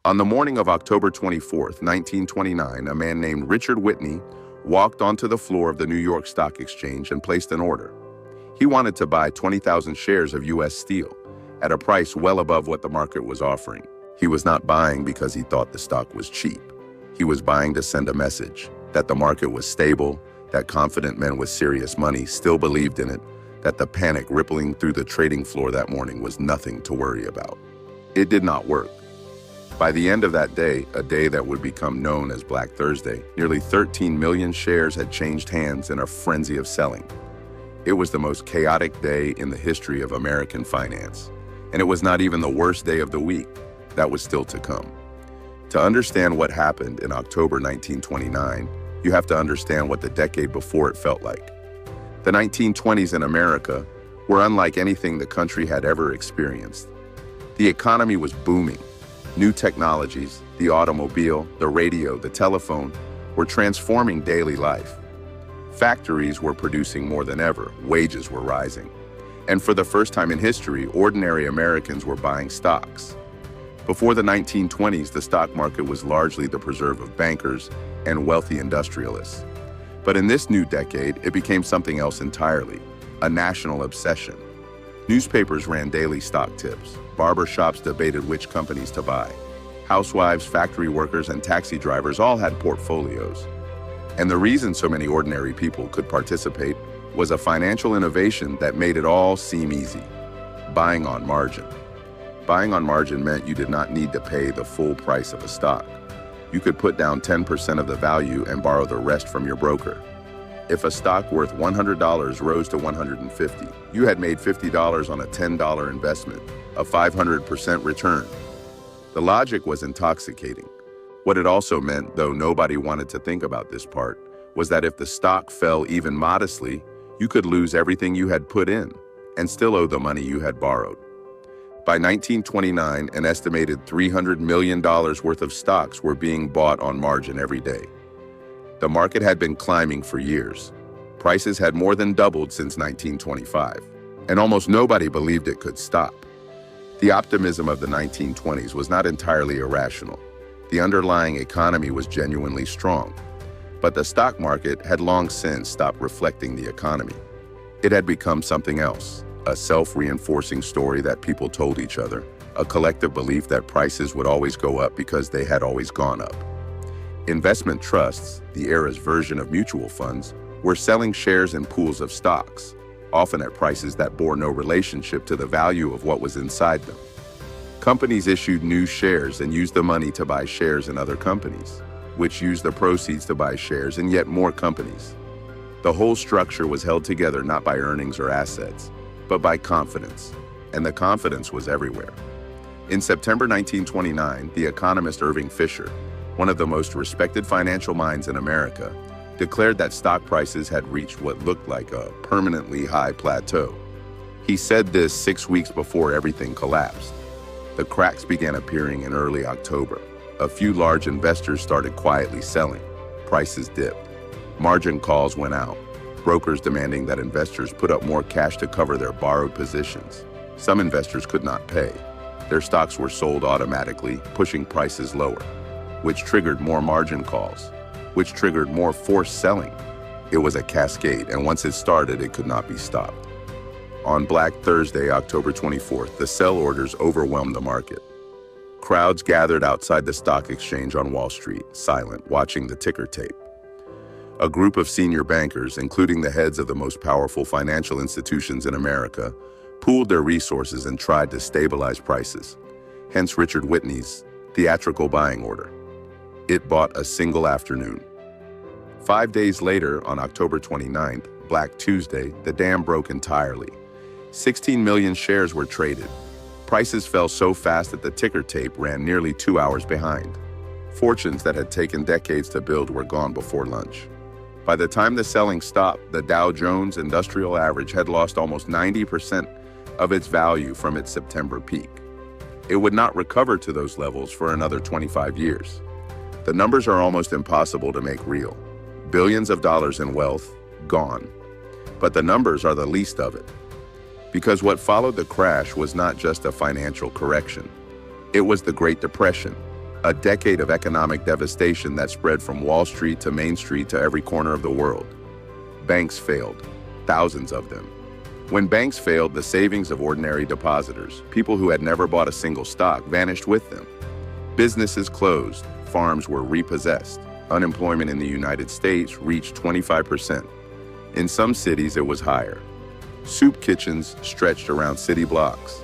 On the morning of October 24th, 1929, a man named Richard Whitney walked onto the floor of the New York Stock Exchange and placed an order. He wanted to buy 20,000 shares of U.S. Steel at a price well above what the market was offering. He was not buying because he thought the stock was cheap. He was buying to send a message that the market was stable, that confident men with serious money still believed in it, that the panic rippling through the trading floor that morning was nothing to worry about. It did not work. By the end of that day, a day that would become known as Black Thursday, nearly 13 million shares had changed hands in a frenzy of selling. It was the most chaotic day in the history of American finance, and it was not even the worst day of the week. That was still to come. To understand what happened in October 1929, you have to understand what the decade before it felt like. The 1920s in America were unlike anything the country had ever experienced. The economy was booming. New technologies, the automobile, the radio, the telephone, were transforming daily life. Factories were producing more than ever, wages were rising. And for the first time in history, ordinary Americans were buying stocks. Before the 1920s, the stock market was largely the preserve of bankers and wealthy industrialists. But in this new decade, it became something else entirely, a national obsession. Newspapers ran daily stock tips. Barber shops debated which companies to buy. Housewives, factory workers, and taxi drivers all had portfolios. And the reason so many ordinary people could participate was a financial innovation that made it all seem easy: buying on margin. Buying on margin meant you did not need to pay the full price of a stock. You could put down 10% of the value and borrow the rest from your broker. If a stock worth $100 rose to $150, you had made $50 on a $10 investment, a 500% return. The logic was intoxicating. What it also meant, though nobody wanted to think about this part, was that if the stock fell even modestly, you could lose everything you had put in and still owe the money you had borrowed. By 1929, an estimated $300 million worth of stocks were being bought on margin every day. The market had been climbing for years. Prices had more than doubled since 1925, and almost nobody believed it could stop. The optimism of the 1920s was not entirely irrational. The underlying economy was genuinely strong, but the stock market had long since stopped reflecting the economy. It had become something else, a self-reinforcing story that people told each other, a collective belief that prices would always go up because they had always gone up. Investment trusts, the era's version of mutual funds, were selling shares in pools of stocks, often at prices that bore no relationship to the value of what was inside them. Companies issued new shares and used the money to buy shares in other companies, which used the proceeds to buy shares in yet more companies. The whole structure was held together not by earnings or assets, but by confidence, and the confidence was everywhere. In September 1929, the economist Irving Fisher, one of the most respected financial minds in America, declared that stock prices had reached what looked like a permanently high plateau. He said this 6 weeks before everything collapsed. The cracks began appearing in early October. A few large investors started quietly selling. Prices dipped. Margin calls went out, brokers demanding that investors put up more cash to cover their borrowed positions. Some investors could not pay. Their stocks were sold automatically, pushing prices lower, which triggered more margin calls, which triggered more forced selling. It was a cascade, and once it started, it could not be stopped. On Black Thursday, October 24th, the sell orders overwhelmed the market. Crowds gathered outside the stock exchange on Wall Street, silent, watching the ticker tape. A group of senior bankers, including the heads of the most powerful financial institutions in America, pooled their resources and tried to stabilize prices. Hence Richard Whitney's theatrical buying order. It bought a single afternoon. 5 days later, on October 29th, Black Tuesday, the dam broke entirely. 16 million shares were traded. Prices fell so fast that the ticker tape ran nearly 2 hours behind. Fortunes that had taken decades to build were gone before lunch. By the time the selling stopped, the Dow Jones Industrial Average had lost almost 90% of its value from its September peak. It would not recover to those levels for another 25 years. The numbers are almost impossible to make real. Billions of dollars in wealth, gone. But the numbers are the least of it. Because what followed the crash was not just a financial correction. It was the Great Depression, A decade of economic devastation that spread from Wall Street to Main Street to every corner of the world. Banks failed, thousands of them. When banks failed, the savings of ordinary depositors, people who had never bought a single stock, vanished with them. Businesses closed, farms were repossessed. Unemployment in the United States reached 25%. In some cities, it was higher. Soup kitchens stretched around city blocks.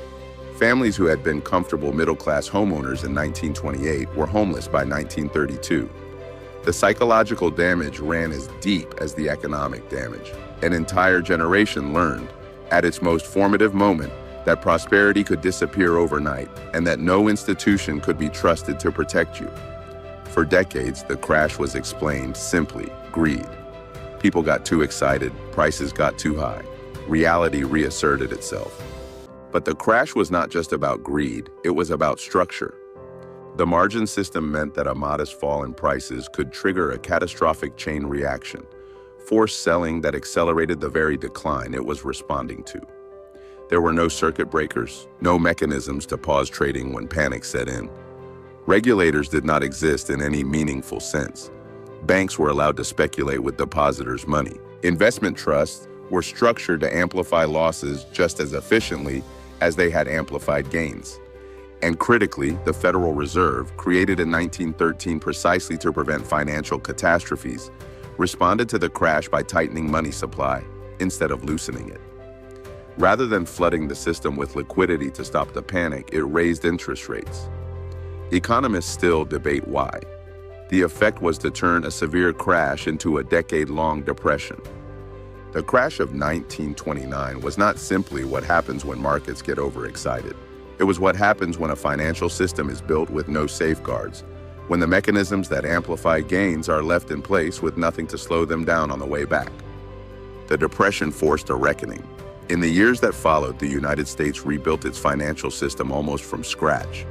Families who had been comfortable middle-class homeowners in 1928 were homeless by 1932. The psychological damage ran as deep as the economic damage. An entire generation learned, at its most formative moment, that prosperity could disappear overnight and that no institution could be trusted to protect you. For decades, the crash was explained simply: greed. People got too excited, prices got too high. Reality reasserted itself. But the crash was not just about greed, it was about structure. The margin system meant that a modest fall in prices could trigger a catastrophic chain reaction, forced selling that accelerated the very decline it was responding to. There were no circuit breakers, no mechanisms to pause trading when panic set in. Regulators did not exist in any meaningful sense. Banks were allowed to speculate with depositors' money. Investment trusts were structured to amplify losses just as efficiently as they had amplified gains. And critically, the Federal Reserve, created in 1913 precisely to prevent financial catastrophes, responded to the crash by tightening money supply instead of loosening it. Rather than flooding the system with liquidity to stop the panic, it raised interest rates. Economists still debate why. The effect was to turn a severe crash into a decade-long depression. The crash of 1929 was not simply what happens when markets get overexcited. It was what happens when a financial system is built with no safeguards, when the mechanisms that amplify gains are left in place with nothing to slow them down on the way back. The Depression forced a reckoning. In the years that followed, the United States rebuilt its financial system almost from scratch.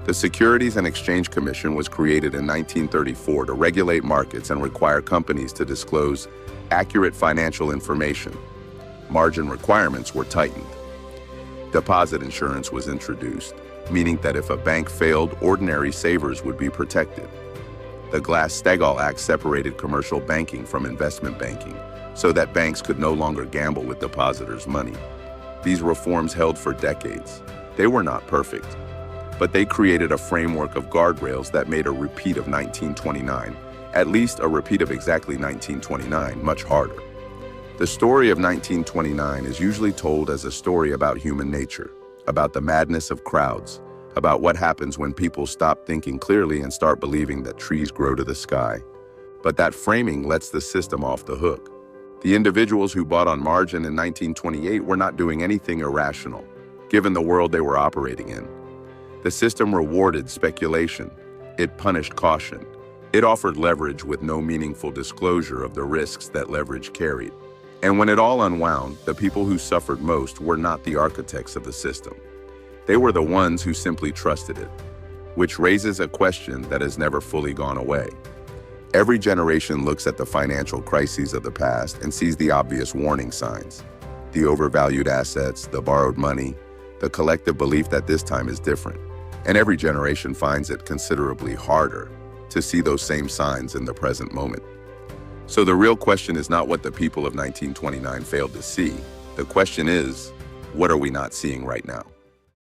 The Securities and Exchange Commission was created in 1934 to regulate markets and require companies to disclose accurate financial information. Margin requirements were tightened. Deposit insurance was introduced, meaning that if a bank failed, ordinary savers would be protected. The Glass-Steagall Act separated commercial banking from investment banking, so that banks could no longer gamble with depositors' money. These reforms held for decades. They were not perfect, but they created a framework of guardrails that made a repeat of 1929, at least a repeat of exactly 1929, much harder. The story of 1929 is usually told as a story about human nature, about the madness of crowds, about what happens when people stop thinking clearly and start believing that trees grow to the sky. But that framing lets the system off the hook. The individuals who bought on margin in 1928 were not doing anything irrational, given the world they were operating in. The system rewarded speculation. It punished caution. It offered leverage with no meaningful disclosure of the risks that leverage carried. And when it all unwound, the people who suffered most were not the architects of the system. They were the ones who simply trusted it, which raises a question that has never fully gone away. Every generation looks at the financial crises of the past and sees the obvious warning signs: the overvalued assets, the borrowed money, the collective belief that this time is different. And every generation finds it considerably harder to see those same signs in the present moment. So the real question is not what the people of 1929 failed to see. The question is, what are we not seeing right now?